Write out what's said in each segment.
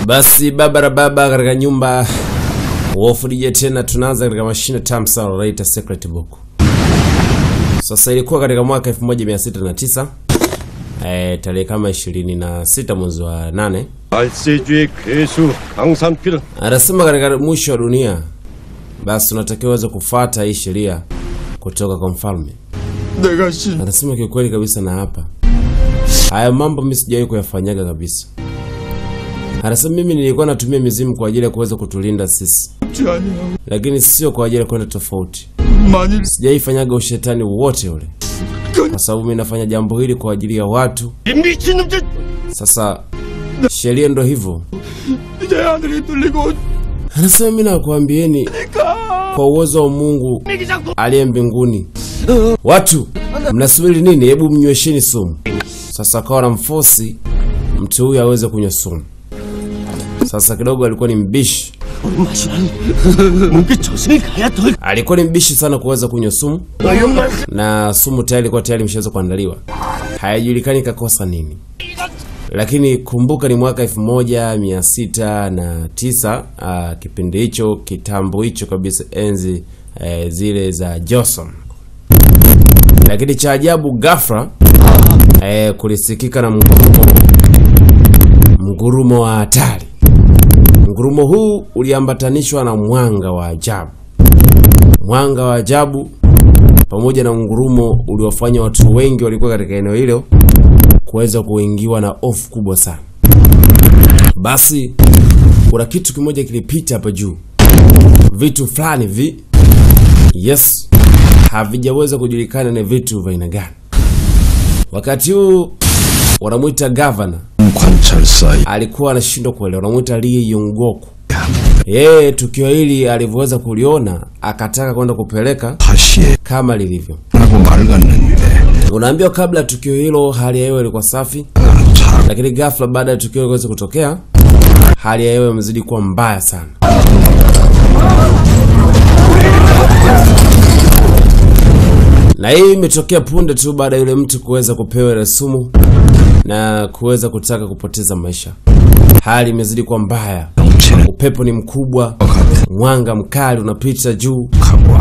Basi baba katika nyumba wafudije tena tunaanza katika mashine Tamsa Writer Secret Book. Sasa ilikuwa katika mwaka 1609 tarehe kama 26 mwezi wa 8. 알세주의 괴수 강산필. Anasema katika mwisho wa dunia basi unatakiwa uweze kufuata hii sheria kutoka kwa mfalme. Anasema kikweli kabisa na hapa haya mambo mimi sijawahi kuyafanyaga kabisa. Anasema mimi nilikuwa natumia mizimu kwa ajili ya kuweza kutulinda sisi, lakini sio kwa ajili ya kwenda tofauti. Sijawahi fanyaga ushetani wote ule, kwa sababu mimi nafanya jambo hili kwa ajili ya watu. Sasa sheria ndo hivyo. Anasema mimi nakwambieni kwa uwezo wa Mungu aliye mbinguni, watu mnasubiri nini? Hebu mnywesheni sumu. Sasa akawa na mfosi mtu huyu aweze kunywa sumu. Sasa kidogo alikuwa ni mbishi. Alikuwa ni mbishi sana kuweza kunywa sumu, na sumu tayari imeshaweza kuandaliwa. Haijulikani kakosa nini. Lakini kumbuka ni mwaka 1609, kipindi hicho, kitambo hicho kabisa, enzi zile za Joseon. Lakini cha ajabu ghafla kulisikika na mgurumo wa hatari. Mgurumo huu uliambatanishwa na mwanga wa ajabu. Mwanga wa ajabu pamoja na mgurumo uliofanya watu wengi walikuwa katika eneo hilo kuweza kuingiwa na hofu kubwa sana. Basi kuna kitu kimoja kilipita hapa juu. Vitu fulani yes, havijaweza kujulikana ni vitu vya aina gani. Wakati huu wanamuita governor. Alikuwa anashindwa kuelewa. Wanamuita Lee Yong-goku. Tukio hili alivyoweza kuliona akataka kwenda kupeleka kama lilivyo. Unaambiwa kabla tukio hilo hali ya hewa ilikuwa safi, lakini ghafla baada ya tukio kuweza kutokea hali ya hewa imezidi kuwa mbaya sana. Na hii imetokea punde tu baada ya yule mtu kuweza kupewa ile sumu na kuweza kutaka kupoteza maisha. Hali imezidi kuwa mbaya. Upepo ni mkubwa, mwanga mkali unapita juu.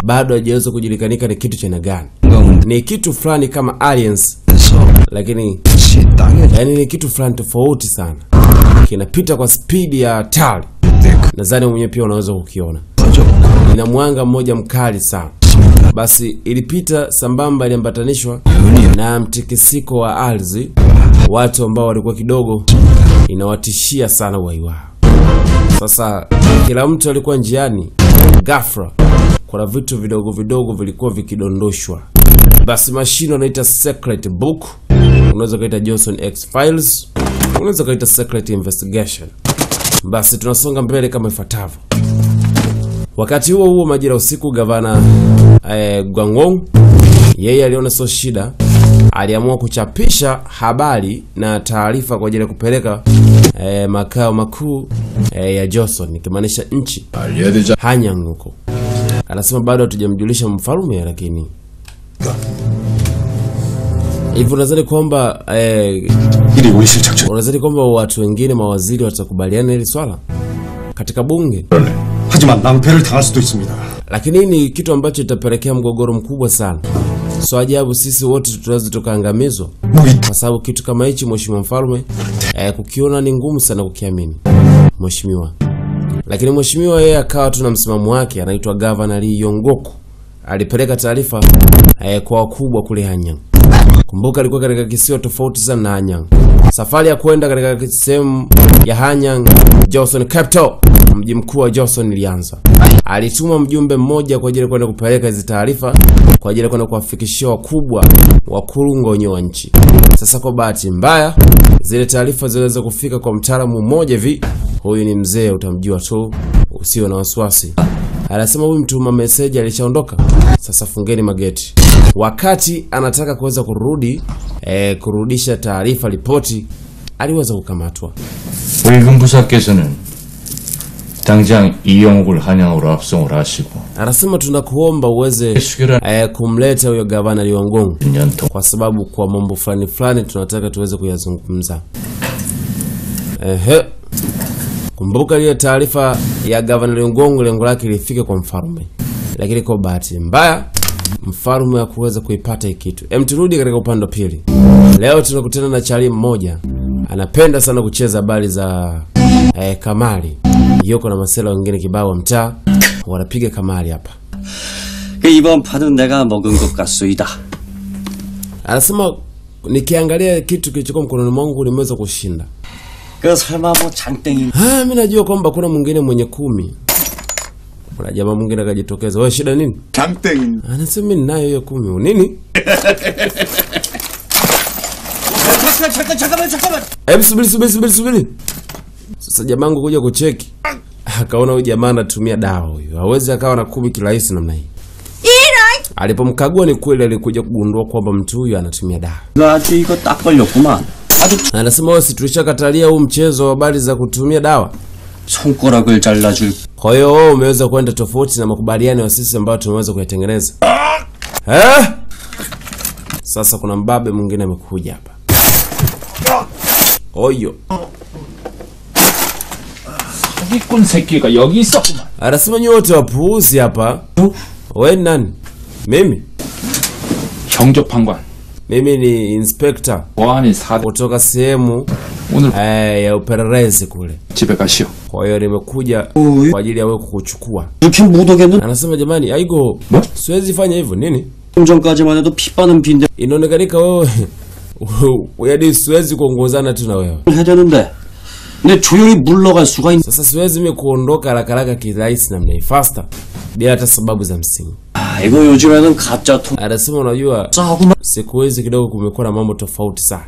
Bado hajaweza kujulikanika ni kitu cha aina gani. Ni kitu fulani kama aliens, lakini ni kitu fulani tofauti sana. Kinapita kwa speed ya hatari. Nadhani mwenyewe pia unaweza kukiona. Ina mwanga mmoja mkali sana. Basi ilipita sambamba, iliambatanishwa na mtikisiko wa ardhi. Watu ambao walikuwa kidogo inawatishia sana uhai wao. Sasa kila mtu alikuwa njiani. Ghafla kuna vitu vidogo vilikuwa vikidondoshwa. Basi mashine wanaita Secret Book, unaweza kaita Joseon X Files, unaweza kaita Secret Investigation. Basi tunasonga mbele kama ifuatavyo. Wakati huo majira usiku, gavana Gwangwon yeye aliona sio shida, aliamua kuchapisha habari na taarifa kwa ajili ya kupeleka makao makuu ya Joseon, ikimaanisha nchi Hanyang huko. Anasema bado hatujamjulisha mfalme, lakini hivyo nadhani kwamba watu wengine mawaziri watakubaliana hili swala katika bunge. 하지만 낭패를 당할 수도 있습니다. Lakini ni kitu ambacho kitapelekea mgogoro mkubwa sana. So ajabu sisi wote tutaweza tukaangamizwa. Kwa sababu kitu kama hichi mheshimiwa mfalme kukiona ni ngumu sana kukiamini. Mheshimiwa. Lakini mheshimiwa yeye akawa tu na msimamo wake, anaitwa Governor Lee Yong-goku. Alipeleka taarifa kwa wakubwa kule Hanyang. Kumbuka alikuwa katika kisiwa tofauti sana na Hanyang. Safari ya kwenda katika sehemu ya Hanyang, Joseon capital, mji mkuu wa Joseon, ilianza. Alituma mjumbe mmoja kwa ajili ya kwenda kupeleka hizo taarifa, kwa ajili ya kwenda kuwafikishia wakubwa wakurungo wa nchi. Sasa kwa bahati mbaya zile taarifa ziliweza kufika kwa mtaalamu mmoja hivi. Huyu ni mzee, utamjua tu, usio na wasiwasi. Anasema huyu mtuma message alishaondoka. Sasa fungeni mageti. Wakati anataka kuweza kurudisha taarifa ripoti, aliweza kukamatwa. 의금부사께서는 당장 이영옥을 한양으로 압송을 하시고. Anasema tunakuomba uweze kumleta huyo gavana Yong-goku, kwa sababu kwa mambo fulani tunataka tuweze kuyazungumza. Kumbuka ile taarifa ya Gavana Lungongo lengo lake lifike kwa mfalme. Lakini kwa bahati mbaya mfalme hakuweza kuipata hii kitu. Turudi katika upande wa pili. Leo tunakutana na chali mmoja. Anapenda sana kucheza habari za kamari. Yuko na masela wengine kibao wa mtaa wanapiga kamari hapa. 이번 판은 내가 먹은 것 같소이다. Anasema nikiangalia kitu kilichokuwa mkononi mwangu nimeweza kushinda. 그 설마 뭐 장땡이. Mimi najua kwamba kuna mwingine mwenye 10. Kuna jamaa mwingine akajitokeza. Wewe shida nini? 장땡. Anasema mimi ninayo hiyo 10. Nini? 잠깐만. subiri. Sasa jamaa wangu kuja kucheki. Akaona huyu jamaa anatumia dawa huyu. Hawezi akawa na 10 kirahisi namna hii. Alipomkagua ni kweli alikuja kugundua kwamba mtu huyu anatumia dawa. 아주 이거 딱 걸렸구만. Anasema wewe tulishakatalia huu mchezo wa habari za kutumia dawa. 손가락을 잘라줄. Kwa hiyo wewe umeweza kwenda tofauti na makubaliano ya sisi ambayo tumeweza kuyatengeneza. Sasa kuna mbabe mwingine amekuja hapa. Oyo. 사기꾼 새끼가 여기 있었구만. Anasema nyote wapuuzi hapa. Wewe nani? Mimi? 경조판관. Mimi ni inspector 보안이 사 kutoka sehemu 오늘 ya upelelezi kule. 집에 가시오. Kwa hiyo nimekuja kwa ajili ya wewe kukuchukua. 이렇게 못 오겠는? Anasema jamani, aigo, siwezi fanya hivyo. Nini? 좀 전까지만 해도 피 빠는 빈대 Inaonekanika wewe yaani siwezi kuongozana tu na wewe. 해야 되는데. 근데 조용히 물러갈 수가 있는. Sasa siwezi mimi kuondoka haraka kirahisi namna hii faster bila hata sababu za msingi. 이거 요즘에는 가짜 통. Anasema unajua 싸구만. siku hizi kidogo kumekuwa na mambo tofauti sana.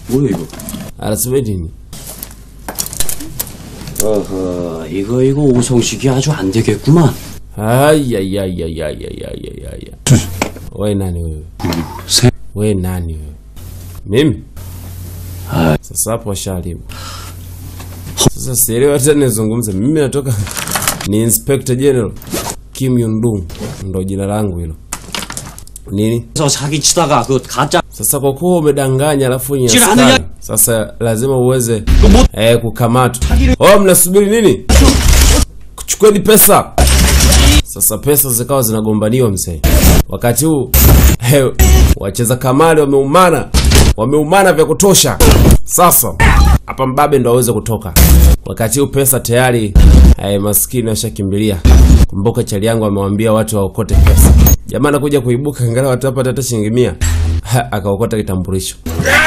뭐야 이거? Anasema nini? 어허, 이거 오성식이 아주 안 되겠구만. Wewe nani wewe? 세. Wewe nani wewe? Mimi? Sasa hapo sharibu. Sasa sielewi hata nizungumze. Mimi natoka ni Inspector General Kim Yun-dong. Ndio jina langu hilo. Nini? 그래서 사기치다가 그 가짜. Sasa kwa kuwa umedanganya alafu ni askari. Sasa lazima uweze kukamatwa. Mnasubiri nini? Kuchukueni pesa. Sasa pesa zikawa zinagombaniwa mzee. Wakati huu wacheza kamari wameumana vya kutosha. Sasa hapa mbabe ndo aweze kutoka. Wakati huu pesa tayari maskini washakimbilia. Kumbuka chali yangu amewambia watu waokote pesa. Jamaa anakuja kuibuka angalau atapata hata shilingi 100. Akaokota kitambulisho.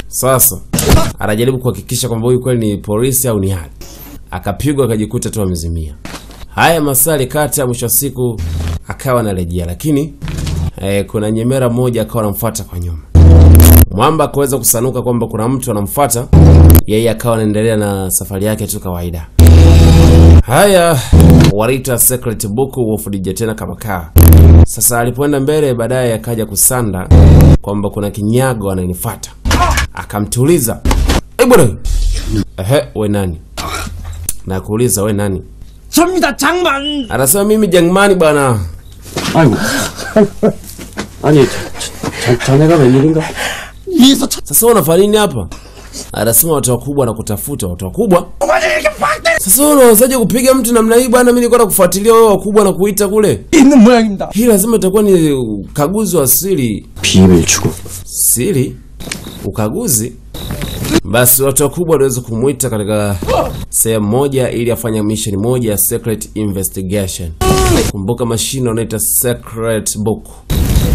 Sasa anajaribu kuhakikisha kwamba huyu kweli ni polisi au ni hali. Akapigwa akajikuta tu amezimia. Haya masali kati ya mwisho siku akawa anarejea, lakini kuna nyemera mmoja akawa anamfuata kwa nyuma. Mwamba akaweza kusanuka kwamba kuna mtu anamfuata, yeye akawa anaendelea na safari yake tu kawaida. Haya waliita secret book wofudije tena kama kaa. Sasa alipoenda mbele baadaye akaja kusanda kwamba kuna kinyago ananifuata. Akamtuliza. Bwana. We nani? Na kuuliza we nani? 접니다 장만. Anasema mimi Jangmani bwana. 아이고. 아니 자네가 웬일인가? Sasa unafanya nini hapa? Anasema watu wakubwa na kutafuta watu wakubwa. Sasa unawezaje kupiga mtu namna hii bwana? Mimi nilikuwa nakufuatilia wewe wakubwa na kuita kule. 있는 모양입니다. Hii lazima itakuwa ni ukaguzi wa siri. 비밀 추구. Siri? Ukaguzi? Basi watu wakubwa waweza kumuita katika sehemu moja ili afanye mission moja ya secret investigation. Kumbuka mashine wanaita secret book.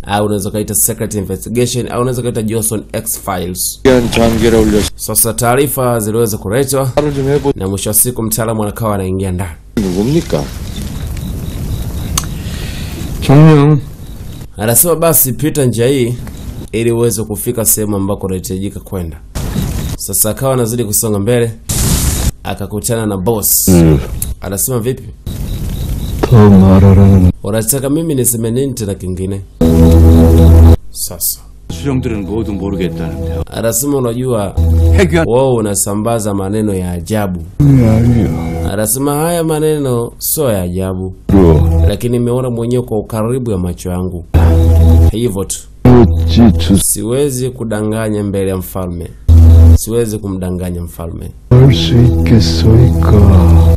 Au unaweza kaita secret investigation au unaweza kaita Johnson X Files. Sasa taarifa ziliweza kuletwa na mwisho wa siku mtaalamu anakawa anaingia ndani. 누굽니까? 정령. Anasema basi pita njia hii ili uweze kufika sehemu ambako unahitajika kwenda. Sasa akawa anazidi kusonga mbele akakutana na boss. Anasema vipi? Unataka mimi niseme nini tena kingine? Sasa 수령들은 모두 모르겠다는데요. anasema unajua wao unasambaza maneno ya ajabu. Anasema haya maneno sio ya ajabu. Lakini nimeona mwenyewe kwa ukaribu ya macho yangu. Hivyo tu. Siwezi kudanganya mbele ya mfalme. siwezi kumdanganya mfalme.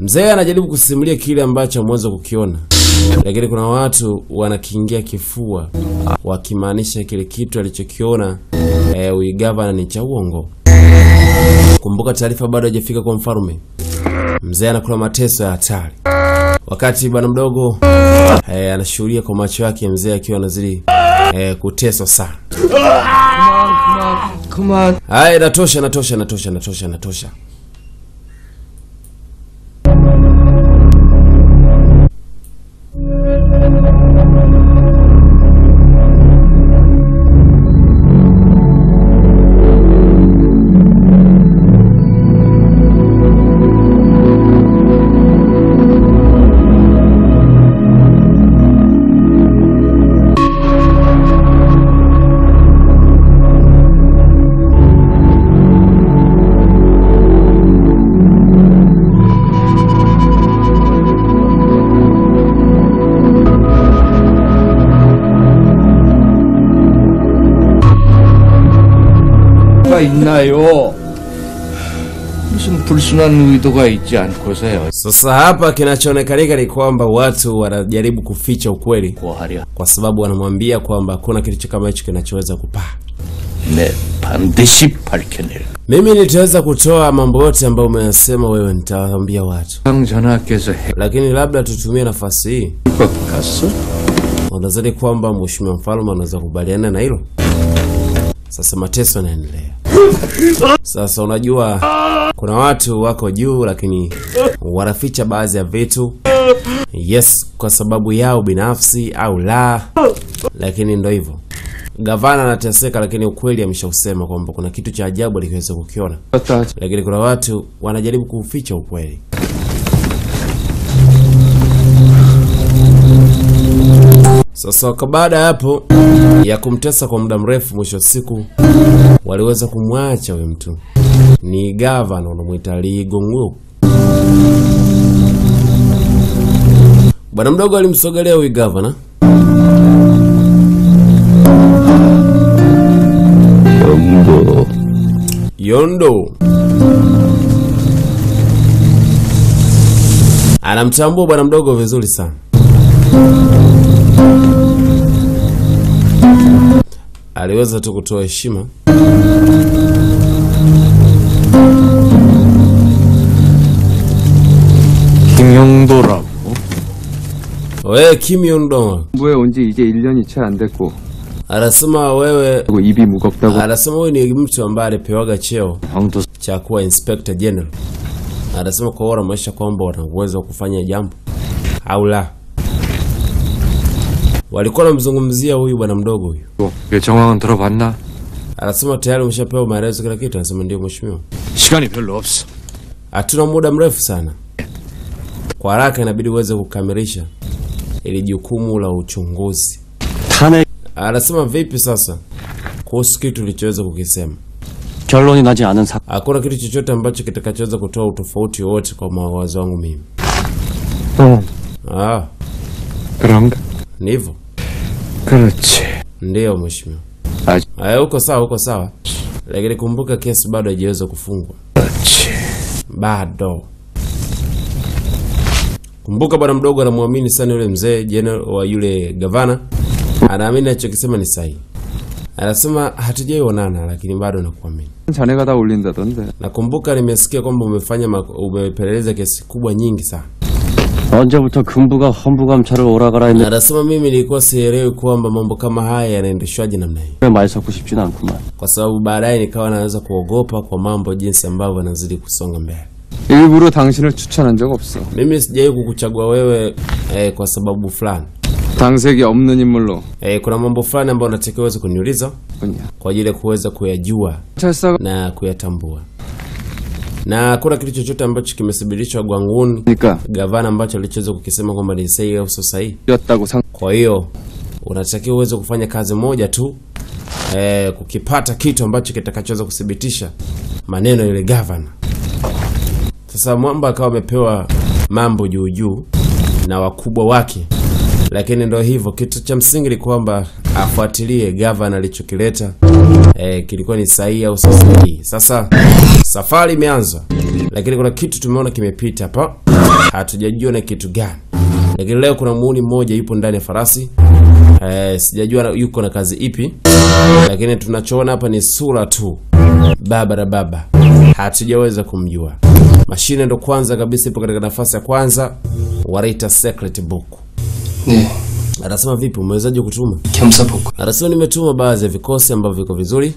Mzee anajaribu kusimulia kile ambacho ameweza kukiona, lakini kuna watu wanakiingia kifua wakimaanisha kile kitu alichokiona huyu gavana ni cha uongo. Kumbuka taarifa bado haijafika kwa mfalme. Mzee anakula mateso ya hatari, wakati bwana mdogo anashuhudia kwa macho yake mzee akiwa anazidi kuteswa sana. Come on. Haya, natosha. 있나요? 무슨 불순한 의도가 있지 않고서요. Sasa hapa kinachoonekana ni kwamba watu wanajaribu kuficha ukweli 고하랴. kwa sababu wanamwambia kwamba kuna kitu kama hicho kinachoweza kupaa. 네, 반드시 밝혀낼. Mimi nitaweza kutoa mambo yote ambayo umeyasema wewe, nitawaambia watu. 전하께서 Lakini labda tutumie nafasi hii. 해것 같소? Unadhani kwamba mheshimiwa mfalme anaweza kubaliana na hilo? Sasa mateso yanaendelea. Sasa unajua kuna watu wako juu lakini wanaficha baadhi ya vitu. Yes, kwa sababu yao binafsi au la. Lakini ndio hivyo. Gavana anateseka lakini ukweli ameshausema kwamba kuna kitu cha ajabu alikiweza kukiona. Lakini kuna watu wanajaribu kuficha ukweli. Sasa baada hapo ya kumtesa kwa muda mrefu, mwisho siku waliweza kumwacha huyo mtu. Ni gavana wanamuita Lee Gong-woo. Bwana mdogo alimsogelea huyu gavana. Yondo. Anamtambua bwana mdogo vizuri sana. Aliweza tu kutoa heshima. 김영도라고. Wewe Kim Yong-do. 정부에 온 지 이제 1년이 채 안 됐고. Anasema wewe, 입이 무겁다고. anasema wewe ni mtu ambaye alipewaga cheo 형도 cha kuwa Inspector General. Anasema kwa wao maisha kwamba wana uwezo wa kufanya jambo au la. Walikuwa wanamzungumzia huyu bwana mdogo huyu. 그 정황은 들어봤나? Anasema tayari umeshapewa maelezo kila kitu. Anasema ndio mheshimiwa. 시간이 별로 없어. Hatuna muda mrefu sana. Kwa haraka inabidi uweze kukamilisha ili jukumu la uchunguzi. 탄핵 Anasema vipi sasa kuhusu kitu ulichoweza kukisema? 결론이 나지 않은 사. Hakuna kitu chochote ambacho kitakachoweza kutoa utofauti wote kwa mawazo wangu mimi. 그런가? Ndivyo. 그렇지. Ndio mheshimiwa. Uko sawa. Lakini kumbuka kesi bado haijaweza kufungwa. 그렇지. Bado. Kumbuka bwana mdogo anamwamini sana yule mzee general wa yule gavana. Anaamini anachokisema ni sahihi. Anasema hatujaionana lakini bado nakuamini. 자네가 다 올린다던데. Nakumbuka nimesikia kwamba umepeleleza kesi kubwa nyingi sana. 언제부터 금부가 헌부감찰을 오라가라 했는데 Anasema mimi nilikuwa sielewi kwamba mambo kama haya yanaendeshwaje namna hii. 말 섞고 싶진 않구만. Kwa sababu baadaye nikawa naanza kuogopa kwa mambo jinsi ambavyo yanazidi kusonga mbele. 일부러 당신을 추천한 적 없어. Mimi sijawahi kukuchagua wewe kwa sababu fulani. 당색이 없는 인물로. Kuna mambo fulani ambayo unatakiwa uweze kuniuliza kwa ajili ya kuweza kuyajua na kuyatambua. Na kuna kitu chochote ambacho kimesababishwa Gwangwon gavana ambacho alichoweza kukisema kwamba ni sahihi au sio sahihi. Kwa hiyo unatakiwa uweze kufanya kazi moja tu, kukipata kitu ambacho kitakachoweza kudhibitisha maneno yule gavana. Sasa mwamba akawa amepewa mambo juu na wakubwa wake Lakini ndio hivyo, kitu cha msingi ni kwamba afuatilie gavana alichokileta kilikuwa ni sahihi au si sahihi. Sasa safari imeanza, lakini kuna kitu tumeona kimepita hapa, hatujajua ni kitu gani. Lakini leo kuna muuni mmoja yupo ndani ya farasi. Sijajua yuko na kazi ipi, lakini tunachoona hapa ni sura tu. Baba hatujaweza kumjua. Mashine ndo kwanza kabisa ipo katika nafasi ya kwanza, wanaita secret book. Anasema vipi, umewezaje kutuma? Anasema nimetuma baadhi ya vikosi ambavyo viko vizuri,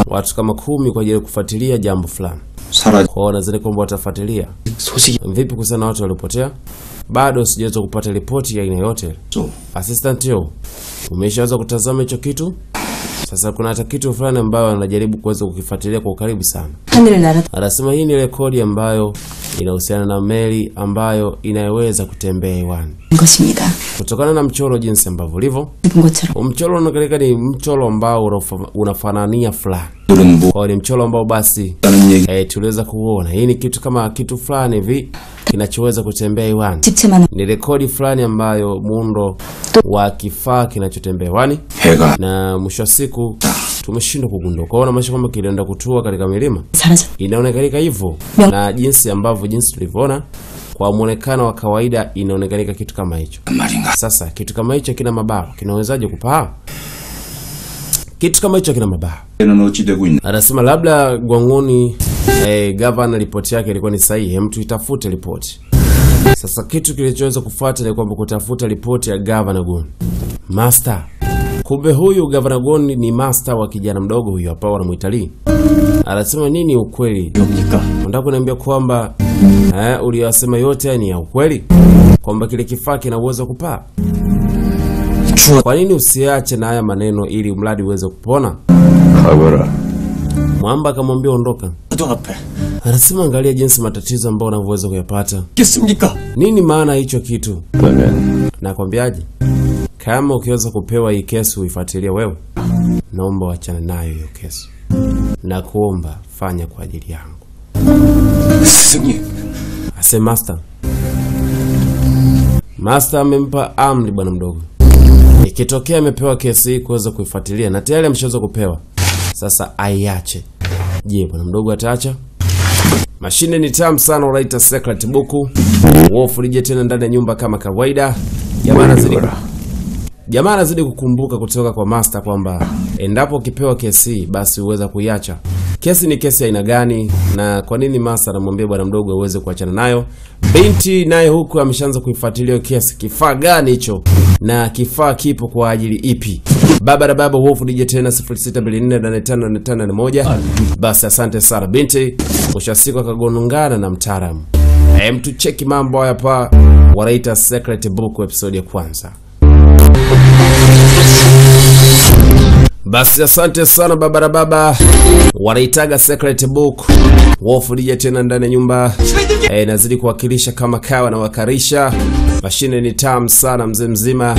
watu kama 10 kwa ajili ya kufuatilia jambo fulani. Kwa wanazidi kwamba watafuatilia. Vipi kuhusiana na watu waliopotea? Bado sijaweza kupata ripoti ya aina yote. Assistant yo, umeshaweza kutazama hicho kitu? Sasa kuna hata kitu fulani ambayo anajaribu kuweza kukifuatilia kwa karibu sana. Anasema hii ni rekodi ambayo inahusiana na meli ambayo inaweza kutembea hewani. Kutokana na mchoro jinsi ambavyo ulivyo, mchoro unaonekana ni mchoro ambao unafanania fulani. Kwa ni mchoro ambao basi tuliweza kuona. Hii ni kitu kama kitu fulani hivi kinachoweza kutembea hewani. Ni rekodi fulani ambayo muundo wa kifaa kinachotembea hewani, na mwisho wa siku tumeshindwa kugundua. Kwa hiyo maana kwamba kilienda kutua katika milima. Inaonekana hivyo, na jinsi tulivyoona kwa muonekano wa kawaida inaonekana kitu kama hicho. Sasa kitu kama hicho kina mabawa, kinawezaje kupaa? Kitu kama hicho kina mabawa. Anasema labda Gwangoni governor ripoti yake ilikuwa ni sahihi, mtu itafute ripoti. Sasa kitu kilichoweza kufuata ni kwamba kutafuta ripoti ya Governor Gon. Master. Kumbe huyu Governor Gon ni master wa kijana mdogo huyu hapa wanamuitalii. Anasema nini ukweli? Nataka kuniambia kwamba uliyosema yote ni ya ukweli? Kwamba kile kifaa kina uwezo kupaa? Kwa nini usiache na haya maneno ili mradi uweze kupona? Mwamba akamwambia ondoka. Anasema angalia jinsi matatizo ambayo unavyoweza kuyapata. Nini maana hicho kitu? Nakwambiaje? Kama ukiweza kupewa hii kesi uifuatilie wewe, naomba uachane nayo hiyo kesi. Na kuomba fanya kwa ajili yangu. Ase Master amempa amri bwana mdogo. Ikitokea amepewa kesi hii kuweza kuifuatilia na tayari ameshaweza kupewa, sasa aiache. Je, bwana mdogo ataacha? Mashine ni tamu sana, wanaita secret book. Wolf rije tena ndani ya nyumba kama kawaida. Jamaa anazidi kukumbuka kutoka kwa master kwamba endapo ukipewa kesi basi uweza kuiacha. Kesi ni kesi aina gani, na kwa nini master anamwambia bwana mdogo aweze kuachana nayo? Binti naye huku ameshaanza kuifuatilia kesi. Kifaa gani hicho na kifaa kipo kwa ajili ipi? Baba Wolf rije tena 0624858581. Basi asante sana binti, ushasiku akagonongana na mtaalamu. Mtu cheki mambo haya hapa, wanaita secret book episode ya kwanza. Basi asante sana baba. Wanaitaga secret book. Wolf rije tena ndani ya nyumba. Nazidi kuwakilisha kama kawa na wakarisha. Mashine ni tamu sana mzee mzima.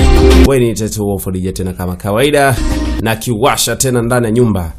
Wewe ni tetu Wolf rije tena kama kawaida na kiwasha tena ndani ya nyumba.